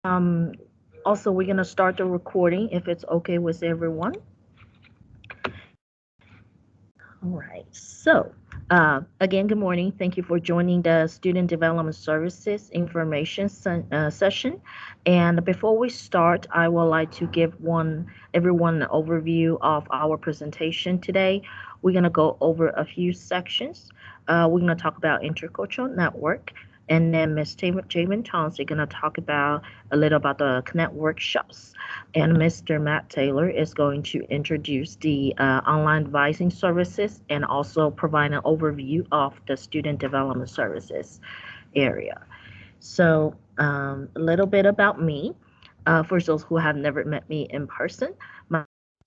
Um, Also, we're going to start the recording if it's okay with everyone. All right. Again, good morning. Thank you for joining the Student Development Services Information session. And before we start, I would like to give everyone an overview of our presentation today. We're going to go over a few sections. We're going to talk about Intercultural Network. And then Ms. Jamin Thompson is going to talk about a little about the Connect workshops. And Mr. Matt Taylor is going to introduce the online advising services and also provide an overview of the student development services area. A little bit about me. For those who have never met me in person, my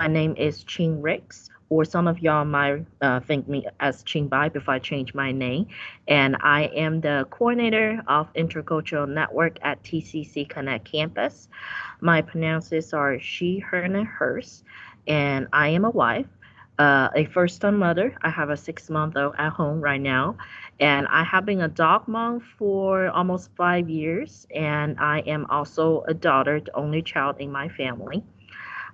name is Ching Ricks, or some of y'all might think me as Ching Bai before I change my name. And I am the coordinator of Intercultural Network at TCC Connect Campus. My pronouns are she, her, and hers, and I am a wife. A first-time mother. I have a 6-month-old at home right now, and I have been a dog mom for almost 5 years. And I am also a daughter, the only child in my family.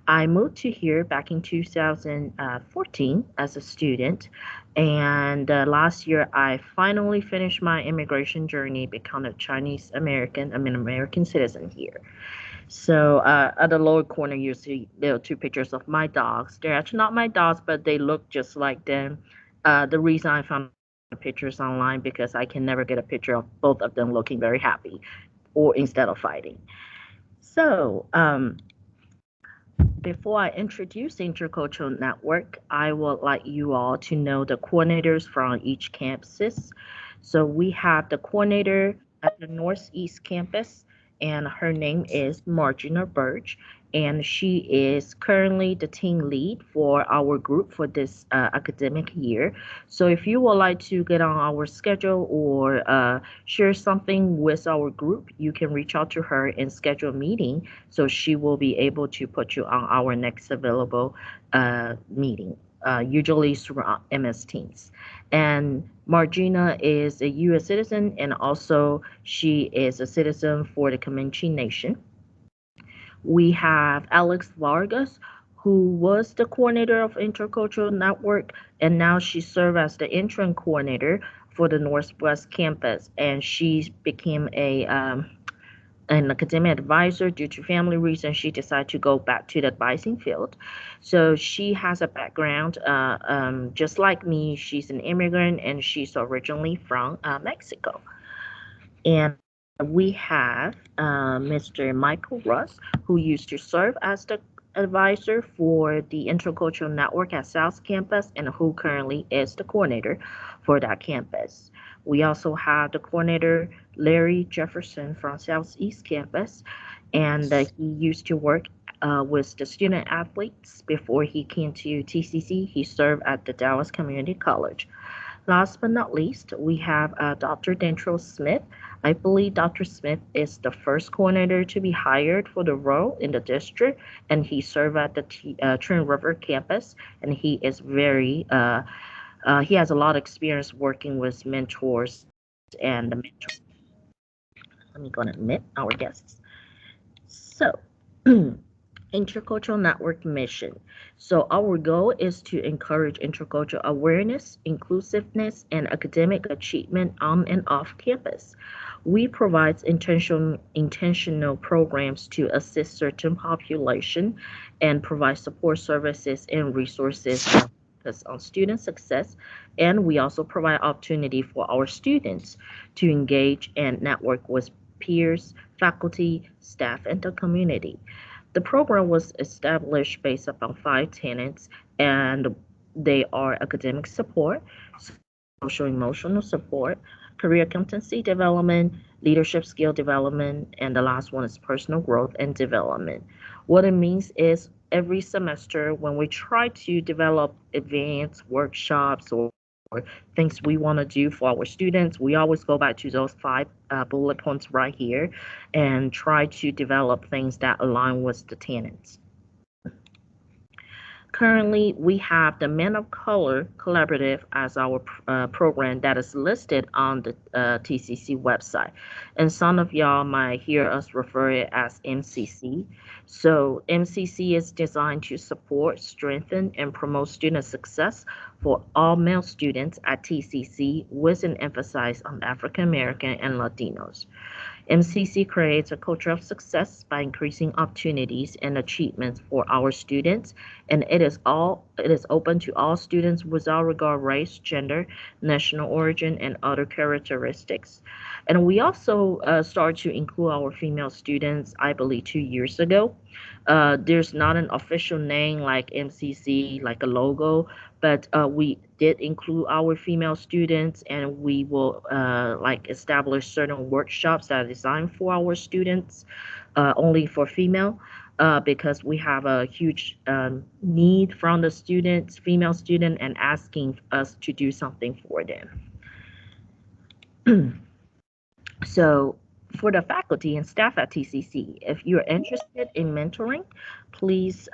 I moved to here back in 2014 as a student, and last year I finally finished my immigration journey, become a Chinese American. I'm an American citizen here. At the lower corner, you see there are two pictures of my dogs. They're actually not my dogs, but they look just like them. The reason I found the pictures online because I can never get a picture of both of them looking very happy, or instead of fighting. So, Before I introduce the Intercultural Network, I would like you all to know the coordinators from each campuses. So we have the coordinator at the Northeast campus, and her name is Margina Birch, and she is currently the team lead for our group for this academic year. So if you would like to get on our schedule or share something with our group, you can reach out to her and schedule a meeting so she will be able to put you on our next available meeting, usually through MS Teams. And Margina is a U.S. citizen, and also she is a citizen for the Comanche Nation. We have Alex Vargas, who was the coordinator of Intercultural Network, and now she serves as the interim coordinator for the Northwest campus, and she became an academic advisor. Due to family reasons, she decided to go back to the advising field. So she has a background, just like me. She's an immigrant and she's originally from Mexico. And we have Mr. Michael Russ, who used to serve as the advisor for the Intercultural Network at South Campus and who currently is the coordinator for that campus. We also have the coordinator Larry Jefferson from Southeast Campus, and he used to work with the student athletes before he came to TCC. He served at the Dallas Community College. Last but not least, we have Dr. Dentro Smith. I believe Dr. Smith is the first coordinator to be hired for the role in the district, and he served at the Twin River campus, and he has a lot of experience working with mentors and the mentor. Let me go and admit our guests. So, Intercultural Network mission. So our goal is to encourage intercultural awareness, inclusiveness, and academic achievement on and off campus. We provide intentional programs to assist certain population and provide support services and resources that focus on student success. And we also provide opportunity for our students to engage and network with peers, faculty, staff, and the community. The program was established based upon 5 tenets, and they are academic support, social emotional support, career competency development, leadership skill development, and the last one is personal growth and development. What it means is every semester when we try to develop advanced workshops or things we want to do for our students, we always go back to those 5 bullet points right here and try to develop things that align with the tenants. Currently, we have the Men of Color Collaborative as our program that is listed on the TCC website. And some of y'all might hear us refer it as MCC. So, MCC is designed to support, strengthen, and promote student success for all male students at TCC with an emphasis on African American and Latinos. MCC creates a culture of success by increasing opportunities and achievements for our students, and it is open to all students without regard race, gender, national origin, and other characteristics. And we also started to include our female students, I believe, 2 years ago. There's not an official name like MCC, like a logo, but we did include our female students, and we will like establish certain workshops that are designed for our students, only for female, because we have a huge need from the students, female student, and asking us to do something for them. So for the faculty and staff at TCC, if you're interested in mentoring, please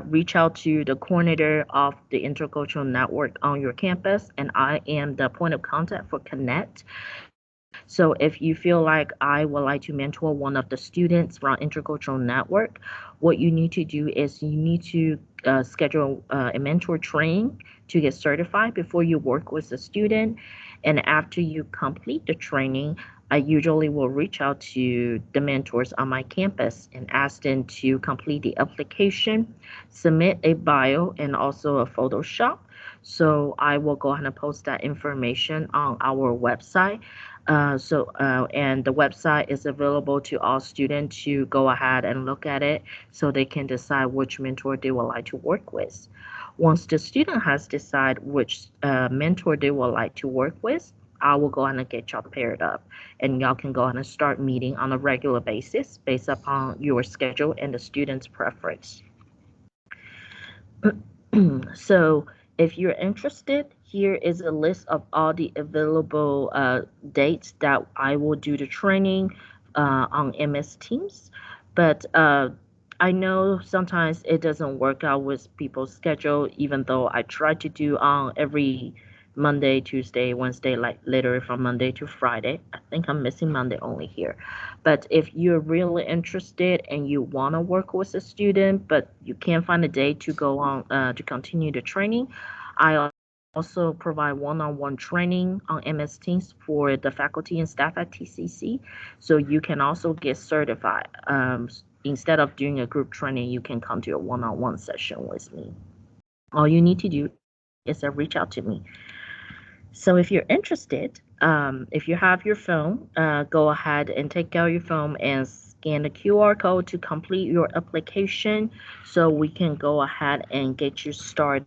reach out to the coordinator of the Intercultural Network on your campus, and I am the point of contact for Connect. So if you feel like I would like to mentor one of the students from Intercultural Network, what you need to do is you need to schedule a mentor training to get certified before you work with the student. And after you complete the training, I usually will reach out to the mentors on my campus and ask them to complete the application, submit a bio, and also a Photoshop. So I will go ahead and post that information on our website. And the website is available to all students to go ahead and look at it so they can decide which mentor they would like to work with. Once the student has decided which mentor they would like to work with, I will go ahead and get y'all paired up, and y'all can go ahead and start meeting on a regular basis based upon your schedule and the student's preference. So if you're interested, here is a list of all the available dates that I will do the training on MS Teams. But I know sometimes it doesn't work out with people's schedule, even though I try to do on every Monday, Tuesday, Wednesday, like literally from Monday to Friday. I think I'm missing Monday only here. But if you're really interested and you want to work with a student, but you can't find a day to go on to continue the training, I also provide one-on-one training on MS Teams for the faculty and staff at TCC. So you can also get certified. Instead of doing a group training, you can come to a one-on-one session with me. All you need to do is reach out to me. So if you're interested, if you have your phone, go ahead and take out your phone and scan the QR code to complete your application so we can go ahead and get you started.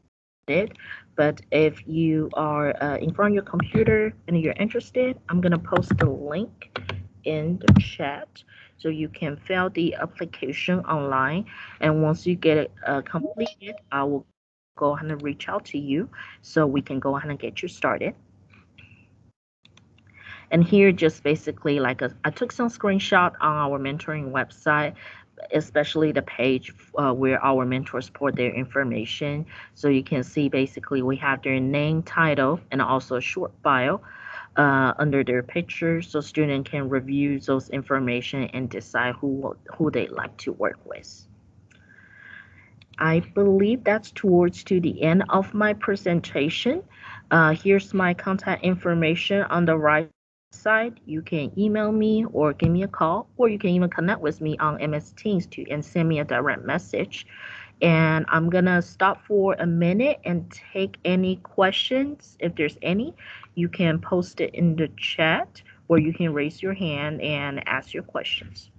But if you are in front of your computer and you're interested, I'm going to post the link in the chat so you can fill the application online. And once you get it completed, I will go ahead and reach out to you so we can go ahead and get you started. And here just basically I took some screenshot on our mentoring website, especially the page where our mentors put their information. So you can see basically we have their name, title, and also a short bio under their picture, so students can review those information and decide who they like to work with. I believe that's towards to the end of my presentation. Here's my contact information on the right side. You can email me or give me a call, or you can even connect with me on MS Teams and send me a direct message. And I'm gonna stop for a minute and take any questions. If there's any, you can post it in the chat, or you can raise your hand and ask your questions.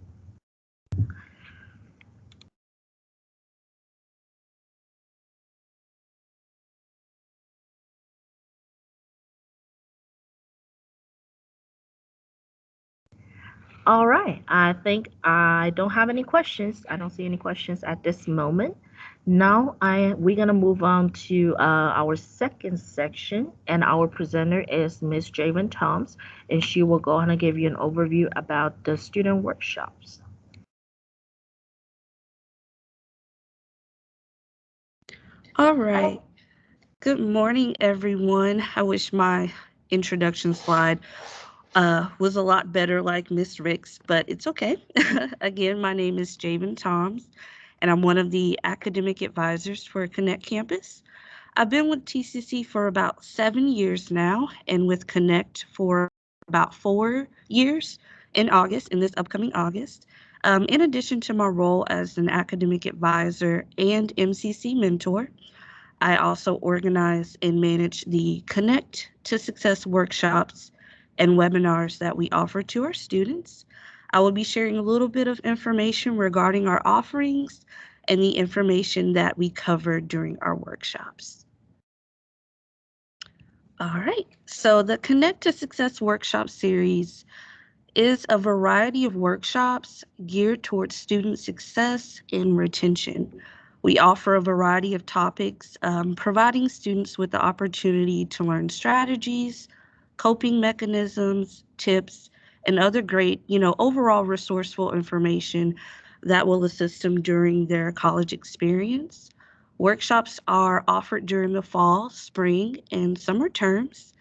All right, I think I don't have any questions. I don't see any questions at this moment. Now we're gonna move on to our second section, and our presenter is Ms. Javen Toms, and she will go ahead and give you an overview about the student workshops. All right. Good morning, everyone. I wish my introduction slide was a lot better like Miss Rick's, but it's okay. Again, my name is Javen Toms, and I'm one of the academic advisors for Connect Campus. I've been with TCC for about 7 years now, and with Connect for about 4 years in this upcoming August. In addition to my role as an academic advisor and MCC mentor, I also organize and manage the Connect to Success workshops and webinars that we offer to our students. I will be sharing a little bit of information regarding our offerings and the information that we cover during our workshops. All right, so the Connect to Success workshop series is a variety of workshops geared towards student success and retention. We offer a variety of topics, providing students with the opportunity to learn strategies, coping mechanisms, tips, and other great, overall resourceful information that will assist them during their college experience. Workshops are offered during the fall, spring, and summer terms.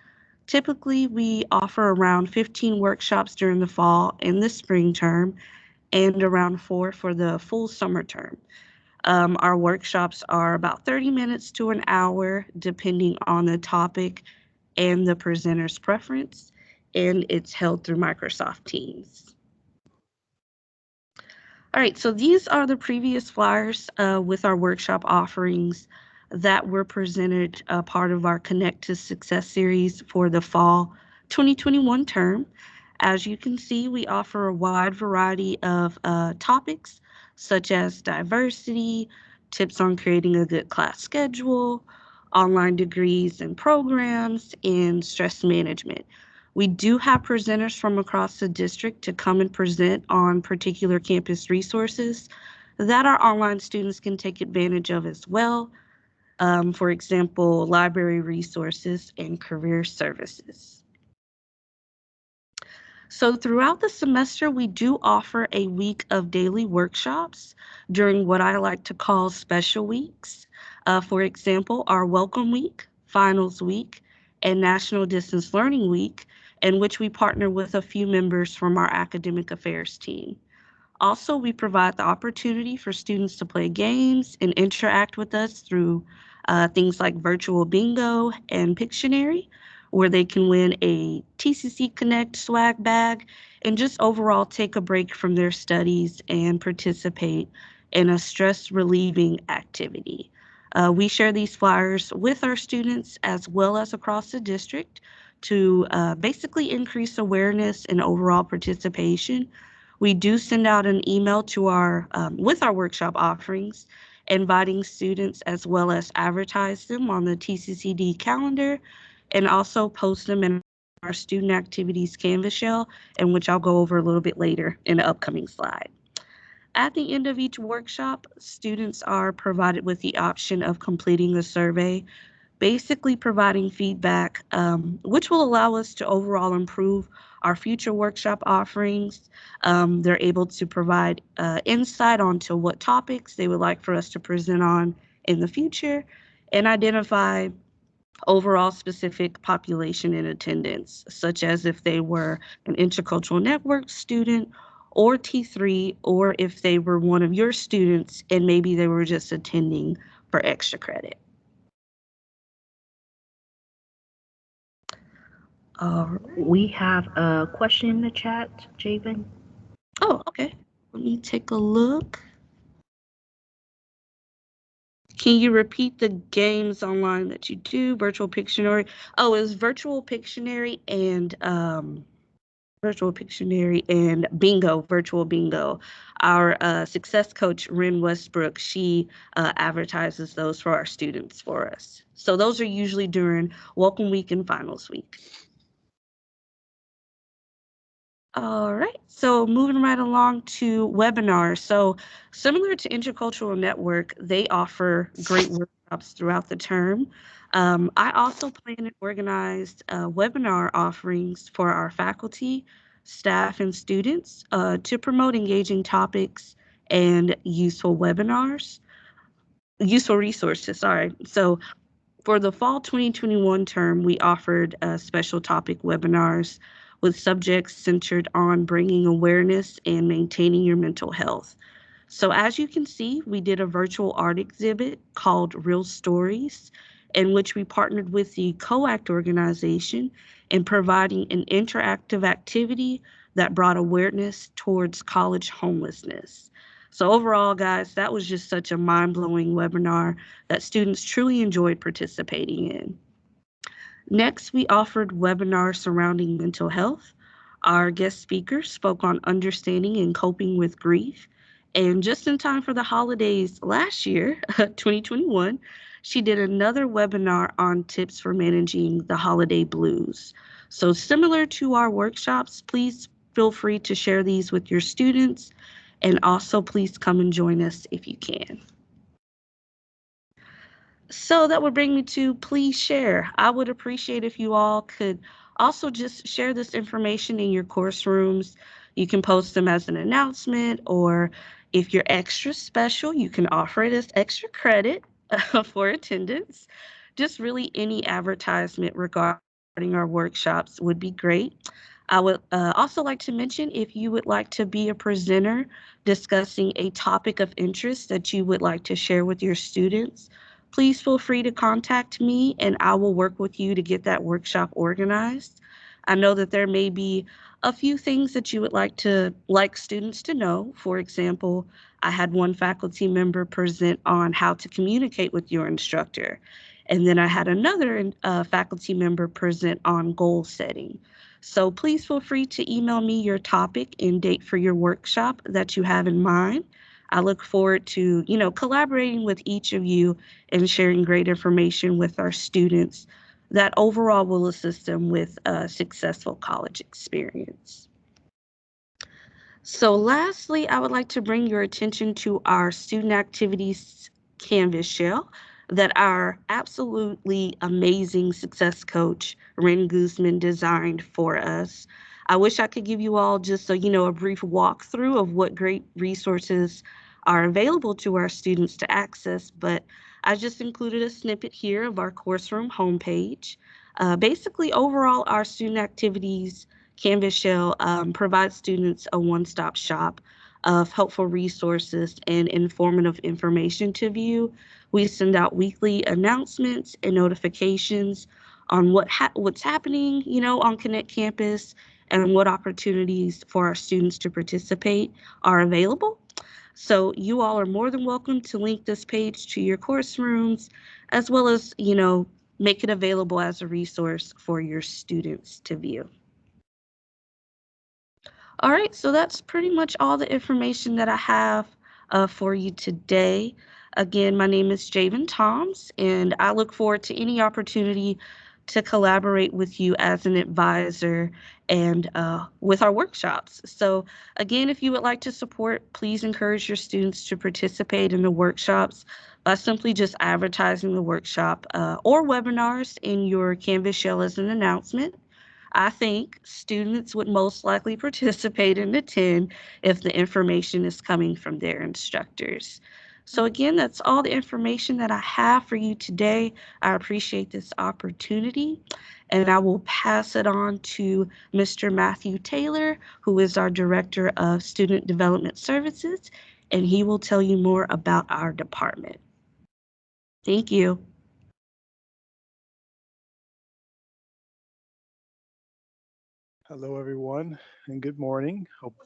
Typically, we offer around 15 workshops during the fall and the spring term, and around 4 for the full summer term. Our workshops are about 30 minutes to an hour, depending on the topic and the presenter's preference, and it's held through Microsoft Teams. All right, so these are the previous flyers with our workshop offerings that were presented part of our Connect to Success series for the fall 2021 term. As you can see, we offer a wide variety of topics such as diversity, tips on creating a good class schedule, online degrees and programs, and stress management. We do have presenters from across the district to come and present on particular campus resources that our online students can take advantage of as well. For example, library resources and career services. So throughout the semester, we do offer a week of daily workshops during what I like to call special weeks. For example, our Welcome Week, Finals Week, and National Distance Learning Week, in which we partner with a few members from our academic affairs team. Also, we provide the opportunity for students to play games and interact with us through things like virtual bingo and Pictionary, where they can win a TCC Connect swag bag and just overall take a break from their studies and participate in a stress relieving activity. We share these flyers with our students as well as across the district to basically increase awareness and overall participation. We do send out an email to our with our workshop offerings, inviting students as well as advertise them on the TCCD calendar, and also post them in our student activities Canvas shell, in which I'll go over a little bit later in the upcoming slide. At the end of each workshop, students are provided with the option of completing a survey, basically providing feedback, which will allow us to overall improve our future workshop offerings. They're able to provide insight onto what topics they would like for us to present on in the future and identify overall specific population in attendance, such as if they were an Intercultural Network student or T3, or if they were one of your students and maybe they were just attending for extra credit. We have a question in the chat, Javen. Oh, okay. Let me take a look. Can you repeat the games online that you do? Virtual Pictionary. Oh, it's Virtual Pictionary and Bingo, Virtual Bingo. Our success coach, Ren Westbrook, she advertises those for our students for us. So those are usually during Welcome Week and Finals Week. All right, so moving right along to webinars. So similar to Intercultural Network, they offer great workshops throughout the term. I also plan and organize webinar offerings for our faculty, staff, and students to promote engaging topics and useful webinars. useful resources, sorry. So for the fall 2021 term, we offered special topic webinars with subjects centered on bringing awareness and maintaining your mental health. So as you can see, we did a virtual art exhibit called Real Stories, in which we partnered with the COACT organization in providing an interactive activity that brought awareness towards college homelessness. So overall, guys, that was just such a mind-blowing webinar that students truly enjoyed participating in. Next, we offered webinars surrounding mental health. Our guest speaker spoke on understanding and coping with grief. And just in time for the holidays last year, 2021, she did another webinar on tips for managing the holiday blues. So similar to our workshops, please feel free to share these with your students. And also please come and join us if you can. So that would bring me to please share. I would appreciate if you all could also just share this information in your course rooms. You can post them as an announcement, or if you're extra special, you can offer it as extra credit for attendance. Just really any advertisement regarding our workshops would be great. I would also like to mention if you would like to be a presenter discussing a topic of interest that you would like to share with your students, please feel free to contact me and I will work with you to get that workshop organized. I know that there may be a few things that you would like students to know. For example, I had one faculty member present on how to communicate with your instructor. And then I had another faculty member present on goal setting. So please feel free to email me your topic and date for your workshop that you have in mind. I look forward to, collaborating with each of you and sharing great information with our students that overall will assist them with a successful college experience. So lastly, I would like to bring your attention to our student activities Canvas shell that our absolutely amazing success coach, Ren Guzman, designed for us. I wish I could give you all just a brief walkthrough of what great resources are available to our students to access, but I just included a snippet here of our course room homepage. Basically, overall, our student activities Canvas Shell provides students a one-stop shop of helpful resources and informative information to view. We send out weekly announcements and notifications on what's happening, on Connect Campus and what opportunities for our students to participate are available. So you all are more than welcome to link this page to your course rooms, as well as, make it available as a resource for your students to view. All right, so that's pretty much all the information that I have for you today. Again, my name is Javen Toms, and I look forward to any opportunity to collaborate with you as an advisor and with our workshops. So again, if you would like to support, please encourage your students to participate in the workshops by simply just advertising the workshop or webinars in your Canvas shell as an announcement. I think students would most likely participate and attend if the information is coming from their instructors. So again, that's all the information that I have for you today. I appreciate this opportunity, and I will pass it on to Mr. Matthew Taylor, who is our Director of Student Development Services, and he will tell you more about our department. Thank you. Hello, everyone, and good morning.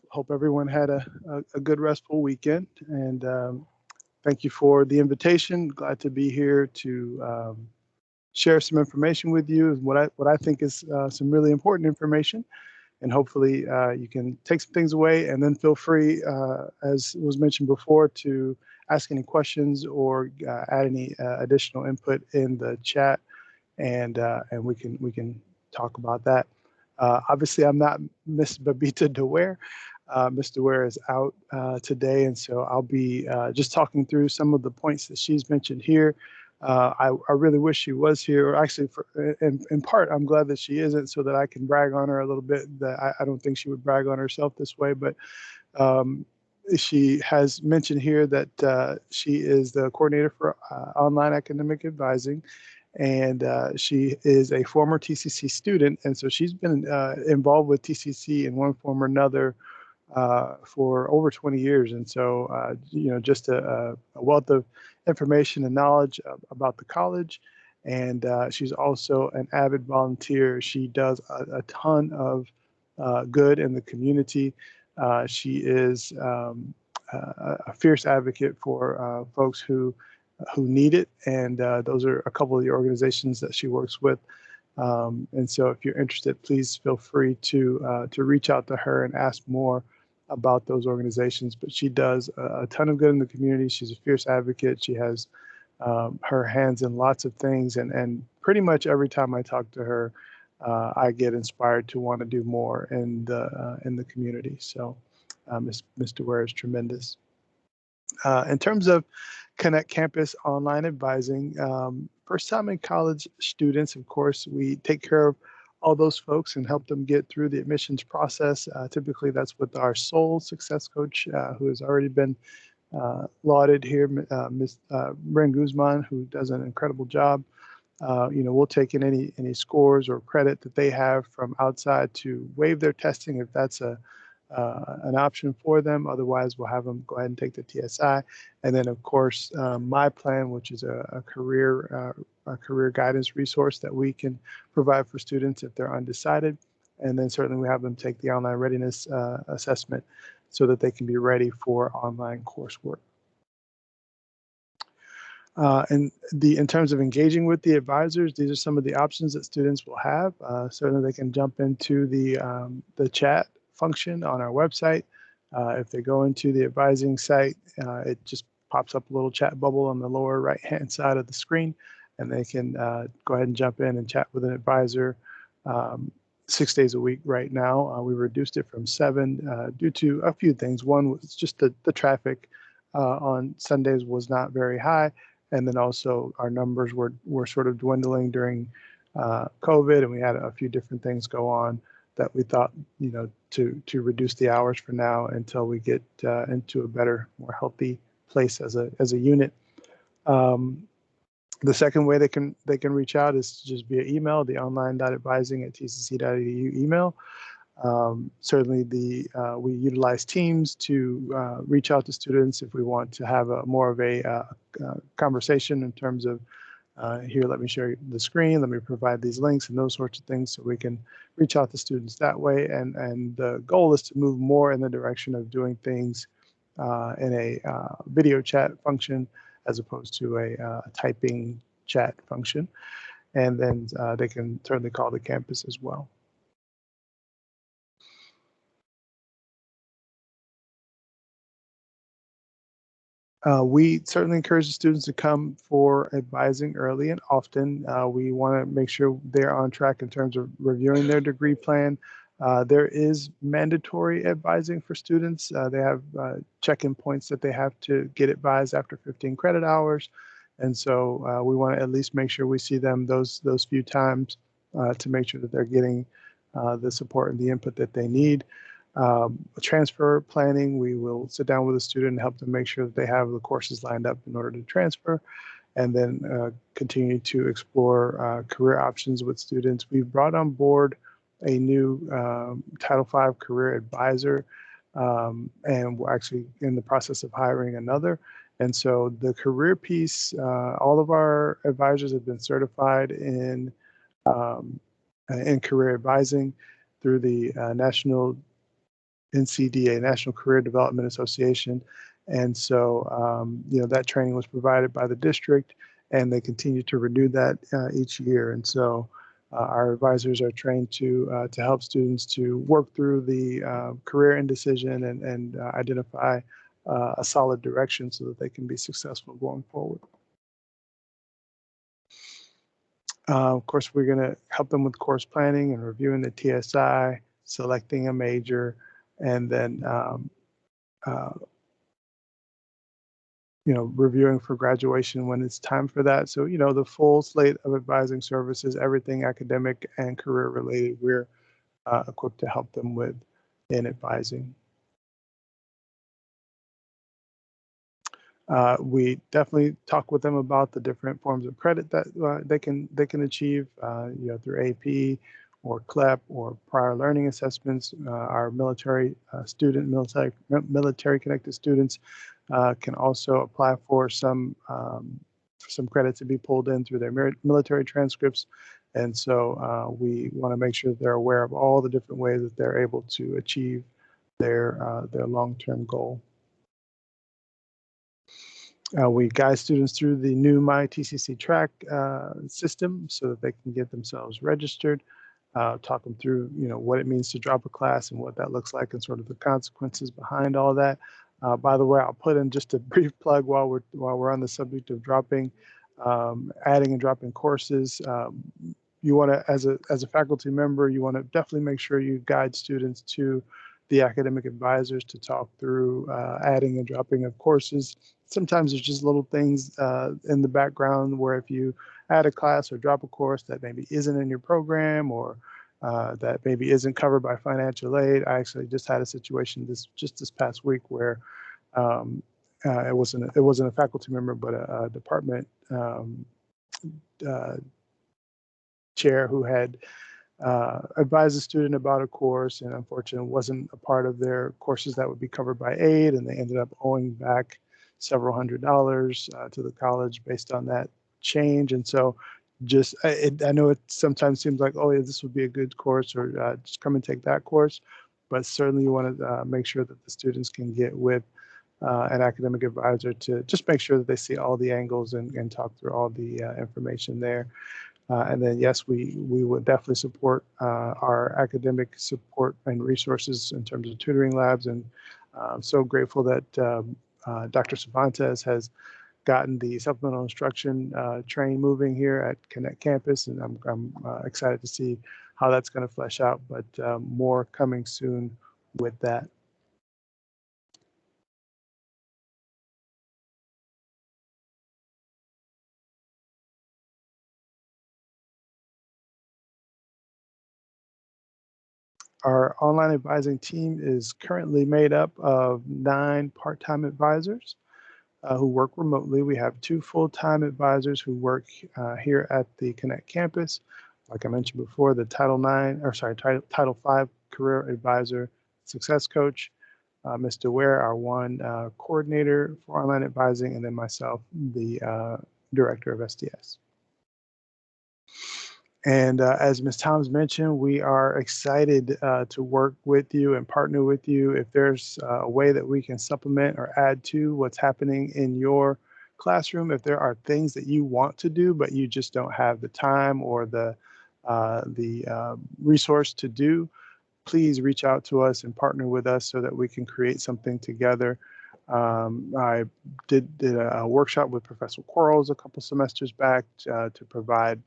Hope everyone had a good restful weekend, and thank you for the invitation. Glad to be here to share some information with you. What I think is some really important information, and hopefully you can take some things away, and then feel free, as was mentioned before, to ask any questions or add any additional input in the chat, and we can talk about that. Obviously, I'm not Miss Babita DeWare. Miss DeWare is out today, and so I'll be just talking through some of the points that she's mentioned here. I really wish she was here, or actually, in part, I'm glad that she isn't, so that I can brag on her a little bit. That I don't think she would brag on herself this way, but She has mentioned here that she is the coordinator for online academic advising, and she is a former TCC student, and so she's been involved with TCC in one form or another for over 20 years. And so, just a wealth of information and knowledge about the college. And she's also an avid volunteer. She does a ton of good in the community. She is a fierce advocate for folks who need it. And those are a couple of the organizations that she works with. And so if you're interested, please feel free to reach out to her and ask more about those organizations. But she does a ton of good in the community. She's a fierce advocate. She has her hands in lots of things. And pretty much every time I talk to her, I get inspired to want to do more in the community. So Ms. DeWare is tremendous. In terms of Connect Campus online advising, first time in college students, of course, we take care of all those folks and help them get through the admissions process. Typically, that's with our sole success coach, who has already been lauded here, Ms. Bren Guzman, who does an incredible job. We'll take in any scores or credit that they have from outside to waive their testing if that's an option for them. Otherwise, we'll have them go ahead and take the TSI. And then, of course, My Plan, which is a career guidance resource that we can provide for students if they're undecided. And then certainly we have them take the online readiness assessment so that they can be ready for online coursework. In terms of engaging with the advisors, these are some of the options that students will have. Certainly they can jump into the chat function on our website. If they go into the advising site, it just pops up a little chat bubble on the lower right-hand side of the screen, and they can go ahead and jump in and chat with an advisor 6 days a week right now. We reduced it from 7 due to a few things. One was just the traffic on Sundays was not very high. And then also our numbers were sort of dwindling during COVID, and we had a few different things go on that we thought, to reduce the hours for now until we get into a better, more healthy place as a unit. The second way they can reach out is just via email, the online.advising@tcc.edu email. Certainly we utilize Teams to reach out to students if we want to have more of a conversation in terms of here, let me share the screen, let me provide these links and those sorts of things so we can reach out to students that way. And the goal is to move more in the direction of doing things in a video chat function as opposed to a typing chat function. And then they can certainly call the campus as well. We certainly encourage the students to come for advising early and often. We want to make sure they're on track in terms of reviewing their degree plan. There is mandatory advising for students. They have check-in points that they have to get advised after 15 credit hours. And so we want to at least make sure we see them those few times to make sure that they're getting the support and the input that they need. Transfer planning, we will sit down with a student and help them make sure that they have the courses lined up in order to transfer, and then continue to explore career options with students. We've brought on board a new Title V career advisor, and we're actually in the process of hiring another. And so the career piece, all of our advisors have been certified in career advising through the National NCDA, National Career Development Association. And so, that training was provided by the district, and they continue to renew that each year. And so our advisors are trained to help students to work through the career indecision and identify a solid direction so that they can be successful going forward. Of course, we're going to help them with course planning and reviewing the TSI, selecting a major, and then reviewing for graduation when it's time for that. So the full slate of advising services, everything academic and career related, we're equipped to help them with in advising. We definitely talk with them about the different forms of credit that they can achieve, through AP or CLEP or prior learning assessments. Our military connected students can also apply for some credit to be pulled in through their military transcripts. And so we want to make sure they're aware of all the different ways that they're able to achieve their long-term goal. We guide students through the new MyTCC track system so that they can get themselves registered, talk them through, what it means to drop a class and what that looks like and sort of the consequences behind all that. By the way, I'll put in just a brief plug while we're on the subject of adding and dropping courses. You want to, as a faculty member, you want to definitely make sure you guide students to the academic advisors to talk through adding and dropping of courses. Sometimes there's just little things in the background where if you add a class or drop a course that maybe isn't in your program or that maybe isn't covered by financial aid. I actually just had a situation this past week where it wasn't a faculty member, but a department chair who had advised a student about a course, and unfortunately wasn't a part of their courses that would be covered by aid, and they ended up owing back several $100s to the college based on that change. And so I know it sometimes seems like, oh yeah, this would be a good course, or just come and take that course, but certainly you want to make sure that the students can get with an academic advisor to just make sure that they see all the angles and talk through all the information there. And then, yes, we would definitely support our academic support and resources in terms of tutoring labs. And I'm so grateful that Dr. Cervantes has gotten the supplemental instruction train moving here at Connect Campus. And I'm excited to see how that's going to flesh out, but more coming soon with that. Our online advising team is currently made up of 9 part-time advisors who work remotely. We have 2 full-time advisors who work here at the Connect campus. Like I mentioned before, the Title V Career Advisor Success Coach, Mr. Ware, our one coordinator for online advising, and then myself, the director of SDS. And as Ms. Toms mentioned, we are excited to work with you and partner with you. If there's a way that we can supplement or add to what's happening in your classroom, if there are things that you want to do, but you just don't have the time or the resource to do, please reach out to us and partner with us so that we can create something together. I did a workshop with Professor Quarles a couple semesters back to provide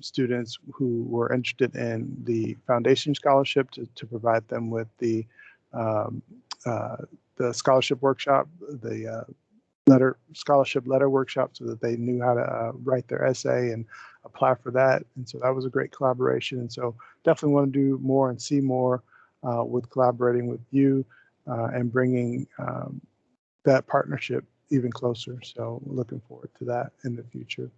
students who were interested in the foundation scholarship to provide them with the scholarship workshop, the scholarship letter workshop, so that they knew how to write their essay and apply for that. And so that was a great collaboration. And so definitely want to do more and see more with collaborating with you and bringing that partnership even closer. So looking forward to that in the future.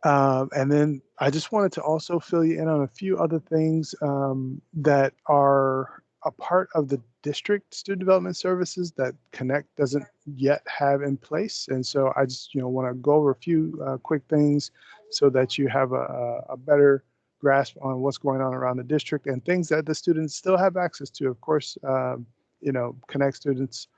And then I just wanted to also fill you in on a few other things that are a part of the district student development services that Connect doesn't yet have in place. And so I just want to go over a few quick things so that you have a better grasp on what's going on around the district and things that the students still have access to. Of course, Connect students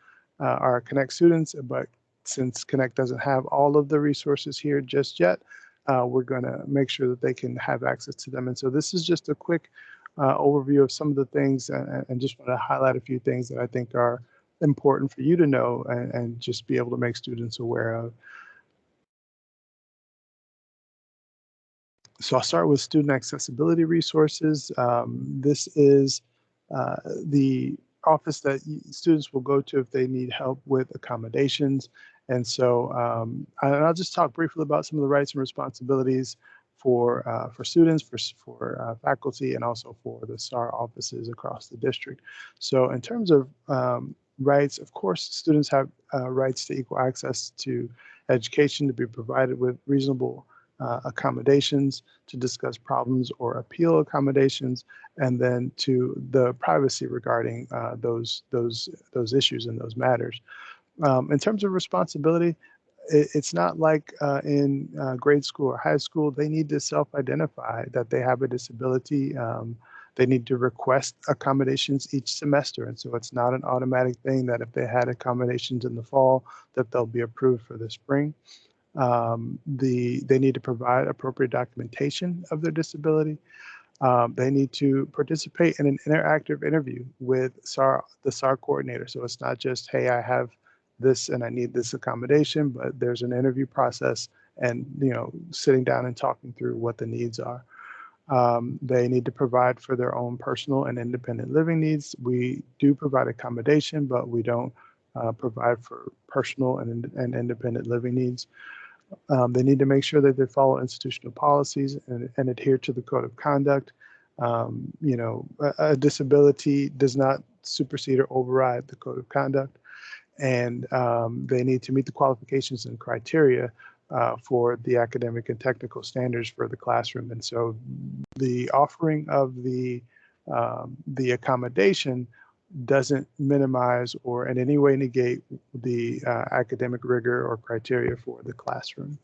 are Connect students, but since Connect doesn't have all of the resources here just yet, we're going to make sure that they can have access to them. And so this is just a quick overview of some of the things, and just want to highlight a few things that I think are important for you to know and just be able to make students aware of. So I'll start with student accessibility resources. This is the office that students will go to if they need help with accommodations. And so and I'll just talk briefly about some of the rights and responsibilities for students, for faculty, and also for the SAR offices across the district. So in terms of rights. Of course, students have rights to equal access to education, to be provided with reasonable accommodations, to discuss problems or appeal accommodations, and then to the privacy regarding those issues and those matters. In terms of responsibility, it's not like in grade school or high school. They need to self-identify that they have a disability. They need to request accommodations each semester. And so it's not an automatic thing that if they had accommodations in the fall, that they'll be approved for the spring. They need to provide appropriate documentation of their disability. They need to participate in an interactive interview with the SAR coordinator. So it's not just, hey, I have this and I need this accommodation, but there's an interview process and, sitting down and talking through what the needs are. They need to provide for their own personal and independent living needs. We do provide accommodation, but we don't provide for personal and independent living needs. They need to make sure that they follow institutional policies and adhere to the code of conduct. A disability does not supersede or override the code of conduct. And they need to meet the qualifications and criteria for the academic and technical standards for the classroom. And so the offering of the accommodation doesn't minimize or in any way negate the academic rigor or criteria for the classroom.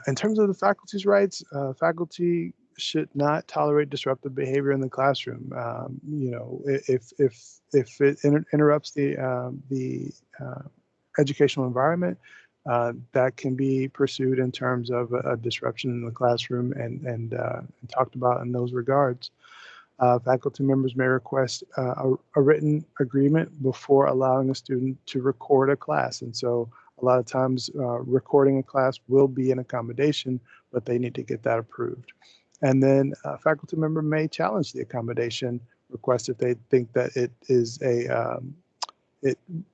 In terms of the faculty's rights, faculty should not tolerate disruptive behavior in the classroom. If it interrupts the educational environment, that can be pursued in terms of a disruption in the classroom and talked about in those regards. Faculty members may request a written agreement before allowing a student to record a class. And so a lot of times recording a class will be an accommodation, but they need to get that approved. And then a faculty member may challenge the accommodation request if they think that it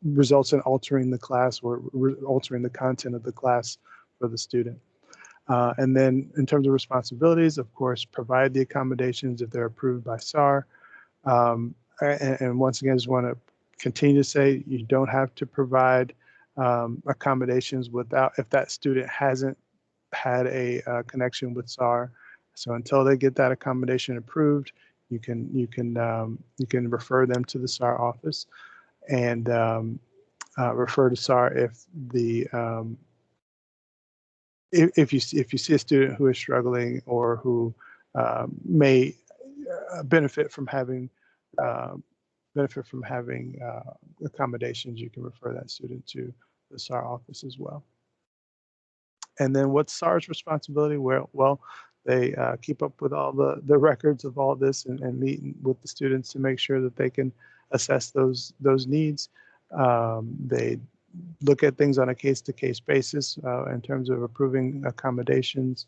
results in altering the class or altering the content of the class for the student. And then in terms of responsibilities, of course, provide the accommodations if they're approved by SAR. And once again, I just want to continue to say you don't have to provide accommodations if that student hasn't had a connection with SAR. So until they get that accommodation approved, you can refer them to the SAR office and refer to SAR if you see a student who is struggling or who may benefit from having accommodations. You can refer that student to the SAR office as well. And then what's SAR's responsibility? Well, they keep up with all the records of all this and meet with the students to make sure that they can assess those needs. They look at things on a case-to-case basis in terms of approving accommodations.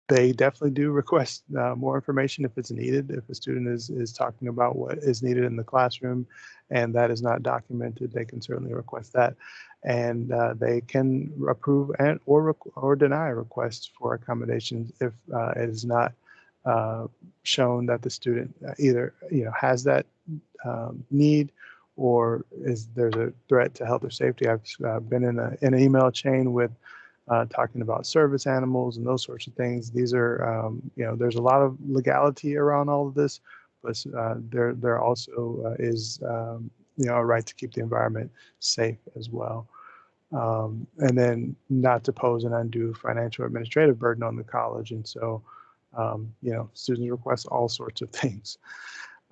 They definitely do request more information if it's needed. If a student is talking about what is needed in the classroom and that is not documented, they can certainly request that. And they can approve or deny requests for accommodations if it is not shown that the student either has that need or there's a threat to health or safety. I've been in an email chain with talking about service animals and those sorts of things. These are, there's a lot of legality around all of this, but there also is, a right to keep the environment safe as well. And then not to pose an undue financial or administrative burden on the college. And so, students request all sorts of things.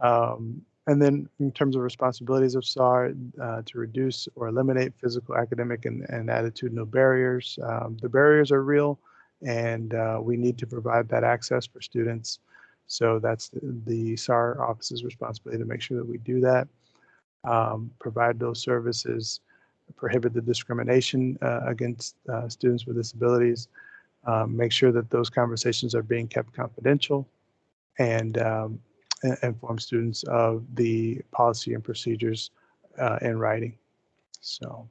And then in terms of responsibilities of SAR, to reduce or eliminate physical, academic, and attitudinal barriers. The barriers are real, and we need to provide that access for students. So that's the SAR office's responsibility to make sure that we do that, provide those services, prohibit the discrimination against students with disabilities, make sure that those conversations are being kept confidential, and inform students of the policy and procedures in writing. So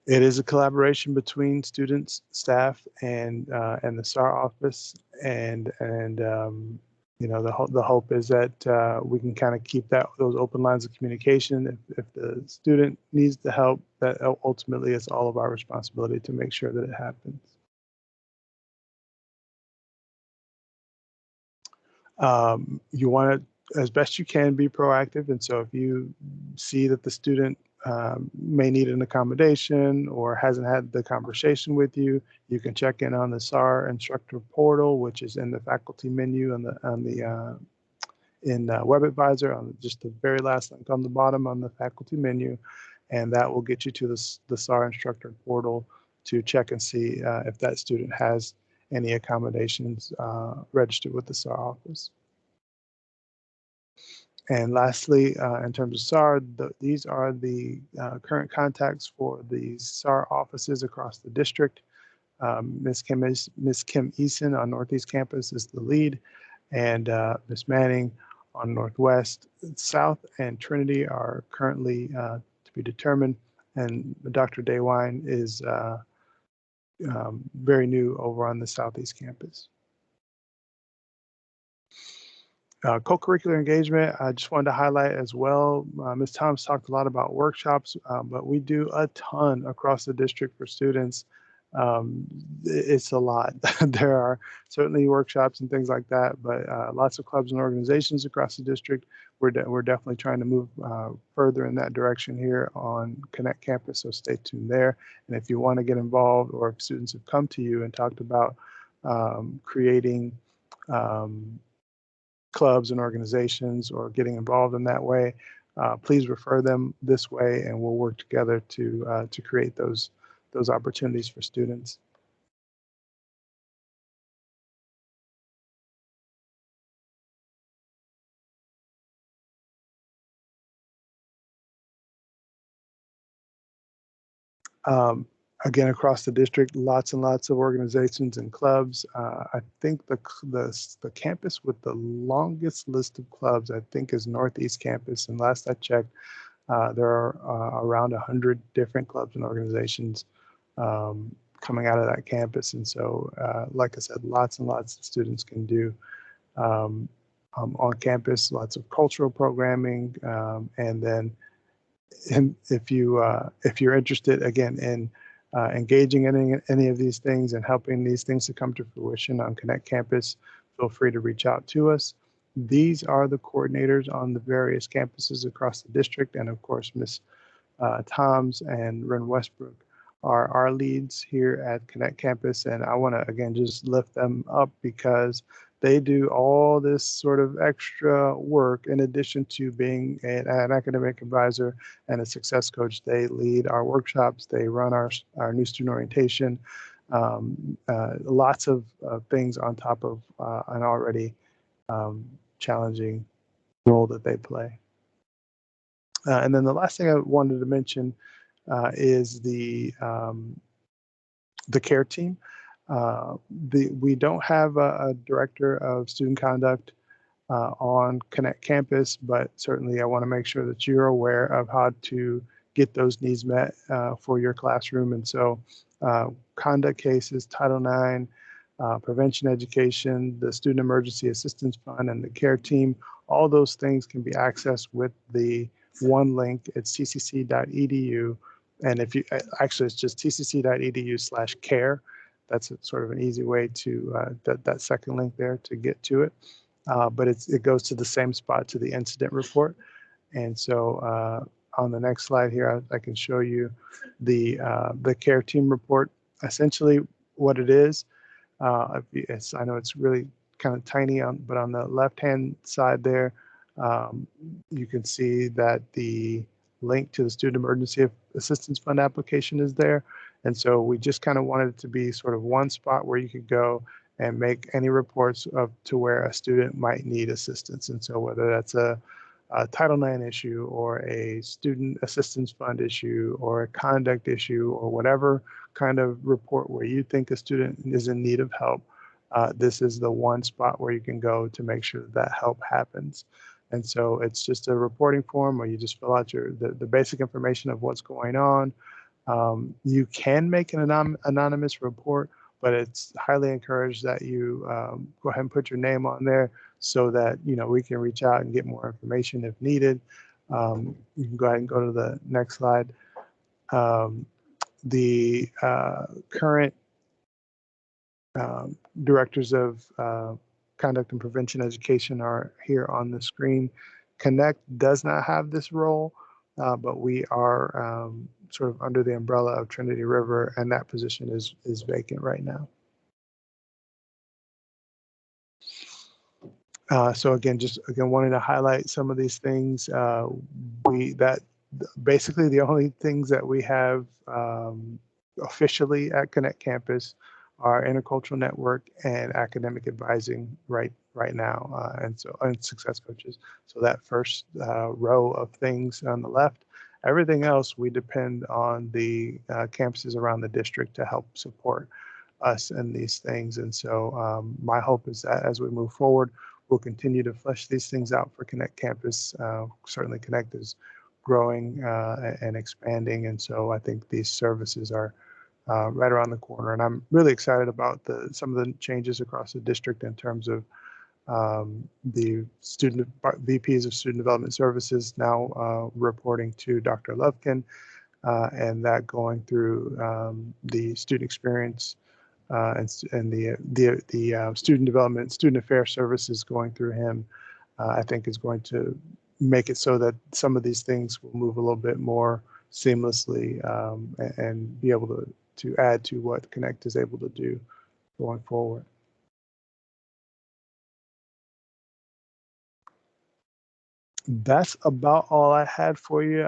it is a collaboration between students, staff, and the SAR office, and the hope is that we can kind of keep those open lines of communication. If the student needs the help, that ultimately it's all of our responsibility to make sure that it happens. You want to, as best you can, be proactive. And so if you see that the student may need an accommodation or hasn't had the conversation with you, you can check in on the SAR instructor portal, which is in the faculty menu in WebAdvisor, on just the very last link on the bottom on the faculty menu, and that will get you to the SAR instructor portal to check and see if that student has any accommodations registered with the SAR office. And lastly, in terms of SAR, these are the current contacts for the SAR offices across the district. Ms. Kim Eason on Northeast Campus is the lead, and Ms. Manning on Northwest. South and Trinity are currently to be determined, and Dr. Daywine is very new over on the Southeast Campus. Co-curricular engagement, I just wanted to highlight as well. Ms. Thomas talked a lot about workshops, but we do a ton across the district for students. It's a lot. There are certainly workshops and things like that, but lots of clubs and organizations across the district. We're definitely trying to move further in that direction here on Connect Campus, so stay tuned there. And if you want to get involved, or if students have come to you and talked about creating clubs and organizations or getting involved in that way, please refer them this way, and we'll work together to create those opportunities for students. Again, across the district, lots and lots of organizations and clubs. I think the campus with the longest list of clubs, I think, is Northeast Campus. And last I checked, there are around 100 different clubs and organizations coming out of that campus. And so, like I said, lots and lots of students can do on campus, lots of cultural programming. And then if you're interested, again, in engaging in any of these things and helping these things to come to fruition on Connect Campus, feel free to reach out to us. These are the coordinators on the various campuses across the district, and of course, Ms. Toms and Ren Westbrook are our leads here at Connect Campus, and I want to again just lift them up because they do all this sort of extra work in addition to being an academic advisor and a success coach. They lead our workshops, they run our new student orientation, lots of things on top of an already challenging role that they play. And then the last thing I wanted to mention is the care team. We don't have a director of student conduct on Connect Campus, but certainly I want to make sure that you're aware of how to get those needs met for your classroom. And so conduct cases, Title IX, prevention education, the Student Emergency Assistance Fund, and the care team, all those things can be accessed with the one link. It's tcc.edu. And if you actually, it's just tcc.edu/care. That's sort of an easy way to that second link there to get to it. But it goes to the same spot, to the incident report. And so on the next slide here, I can show you the care team report. Essentially, what it is, I know it's really kind of tiny, but on the left-hand side there, you can see that the link to the Student Emergency Assistance Fund application is there. And so we just kind of wanted it to be sort of one spot where you could go and make any reports to where a student might need assistance. And so whether that's a Title IX issue or a Student Assistance Fund issue or a conduct issue or whatever kind of report where you think a student is in need of help, this is the one spot where you can go to make sure that help happens. And so it's just a reporting form where you just fill out the basic information of what's going on. You can make an anonymous report, but it's highly encouraged that you go ahead and put your name on there so that, we can reach out and get more information if needed. You can go ahead and go to the next slide. The current directors of conduct and prevention education are here on the screen. Connect does not have this role, but we are sort of under the umbrella of Trinity River, and that position is vacant right now. So again, wanting to highlight some of these things. Basically the only things that we have officially at Connect Campus are Intercultural Network and academic advising right now, and success coaches. So that first row of things on the left, everything else we depend on the campuses around the district to help support us in these things. And so my hope is that as we move forward, we'll continue to flesh these things out for Connect Campus. Certainly Connect is growing and expanding, and so I think these services are right around the corner. And I'm really excited about some of the changes across the district in terms of the student VPs of Student Development Services now reporting to Dr. Lovkin, and that going through the student experience and the student development, student affairs services going through him. I think is going to make it so that some of these things will move a little bit more seamlessly and be able to add to what Connect is able to do going forward. That's about all I had for you.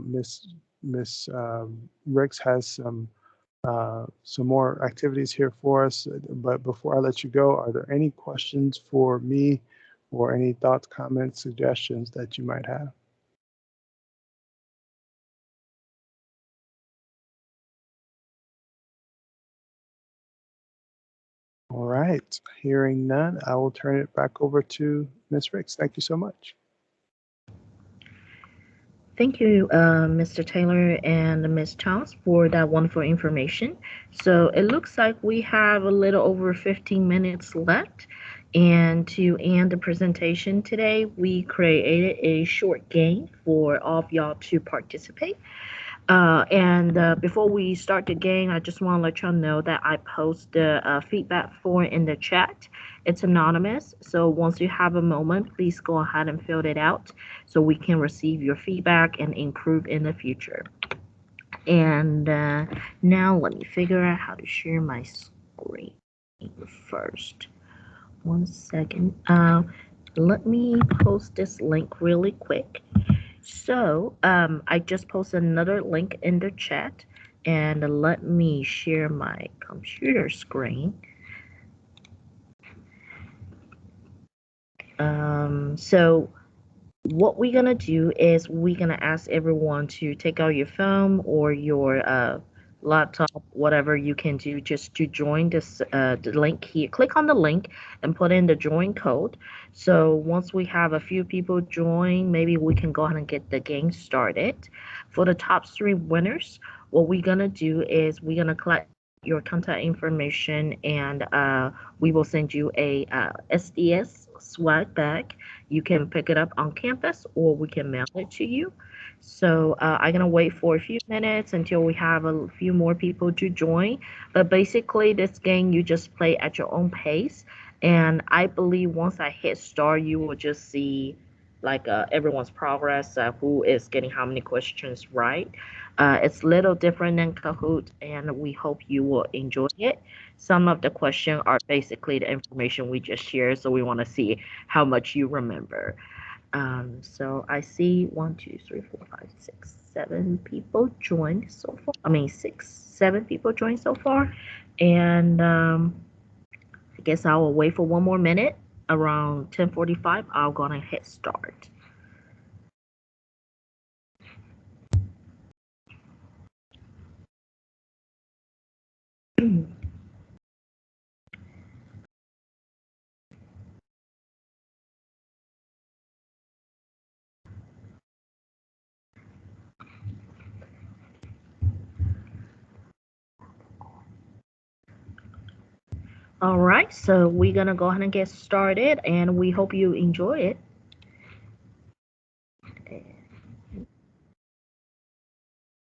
Miss Ricks has some more activities here for us, but before I let you go, are there any questions for me or any thoughts, comments, suggestions that you might have? All right, hearing none, I will turn it back over to Ms. Ricks. Thank you so much. Thank you, Mr. Taylor and Ms. Chance, for that wonderful information. So it looks like we have a little over 15 minutes left. And to end the presentation today, we created a short game for all of y'all to participate. Before we start the game, I just want to let y'all know that I post the feedback form in the chat. It's anonymous, so once you have a moment, please go ahead and fill it out so we can receive your feedback and improve in the future. And now let me figure out how to share my screen first. 1 second. Let me post this link really quick. So I just posted another link in the chat, and let me share my computer screen. So what we're gonna do is we're gonna ask everyone to take out your phone or your laptop, whatever you can do, just to join this the link here. Click on the link and put in the join code. So once we have a few people join, maybe we can go ahead and get the game started. For the top 3 winners, what we're gonna do is we're gonna collect your contact information, and we will send you a SDS swag bag. You can pick it up on campus, or we can mail it to you. So I'm gonna wait for a few minutes until we have a few more people to join. But basically, this game you just play at your own pace, and I believe once I hit start, you will just see like everyone's progress, who is getting how many questions right. It's a little different than Kahoot, and we hope you will enjoy it. Some of the questions are basically the information we just shared, so we want to see how much you remember. So I see 1, 2, 3, 4, 5, 6, 7 people joined so far. I mean, 6, 7 people joined so far, and I guess I will wait for 1 more minute. Around 10:45, I'm gonna hit start. All right, so we're gonna go ahead and get started, and we hope you enjoy it.